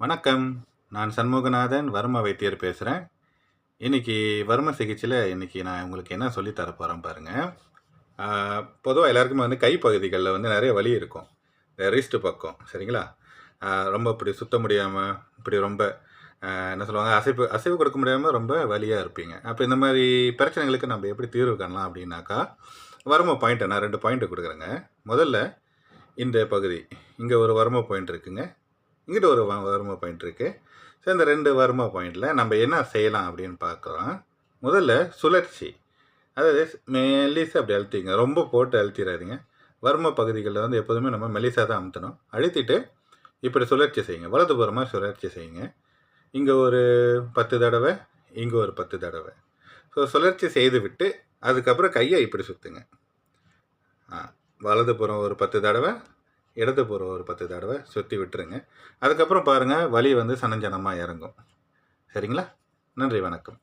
வணக்கம். நான் சண்முகநாதன், வர்ம வைத்தியர் பேசுறேன். இன்னைக்கு வர்ம சிகிச்சையில நான் உங்களுக்கு என்ன சொல்லி தர போறேன் பாருங்க. ஆ பொதுவா எல்லாருக்குமே கை பகுதிகள்ல நெறைய வலி இருக்கும். இந்த ரிஸ்ட் பக்கம் சரிங்களா? ரொம்ப இப்படி சுத்த முடியாம, இப்படி ரொம்ப என்ன சொல்லுவாங்க, அசைவு அசைவு கொடுக்க முடியாம ரொம்ப வலியா இருப்பீங்க. அப்ப இந்த மாரி பிரச்சனைகளுக்கு நம்ம எப்படி தீர்வு காணலாம் அப்படின்னாக்கா, வர்ம பாயிண்ட் நான் 2 பாயிண்ட் குடுக்குறேங்க. முதல்ல இந்த பகுதி, இங்க ஒரு வர்ம பாயிண்ட் இருக்குங்க. இங்கிட்டு ஒரு வர்ம பாயிண்ட் இருக்கு. ஸோ இந்த 2 வர்ம பாயிண்ட்ல நம்ம என்ன செய்யலாம் அப்படின்னு பார்க்கலாம். முதல்ல சுழற்சி. அதாவது மெல்லிசா அப்படி அழுத்திங்க. ரொம்ப போட்டு அழுத்திறாதீங்க. வர்ம பகுதிகள்ல எப்போதுமே நம்ம மெல்லிசா தான் அமுத்தணும். அழுத்திட்டு இப்படி சுழற்சி செய்யுங்க. வலதுபுறமா சுழற்சி செய்யுங்க. இங்க ஒரு 10 தடவை, இங்க ஒரு 10 தடவை. ஸோ சுழற்சி செய்துவிட்டு அதுக்கப்புறம் கையை இப்படி சுத்துங்க. வலதுபுறம் ஒரு 10 தடவை, இடதுபுறம் ஒரு 10 தடவை சுற்றி விட்டுருங்க. அதுக்கப்புறம் பாருங்கள் வலி சனஞ்சனமாக இறங்கும். சரிங்களா? நன்றி, வணக்கம்.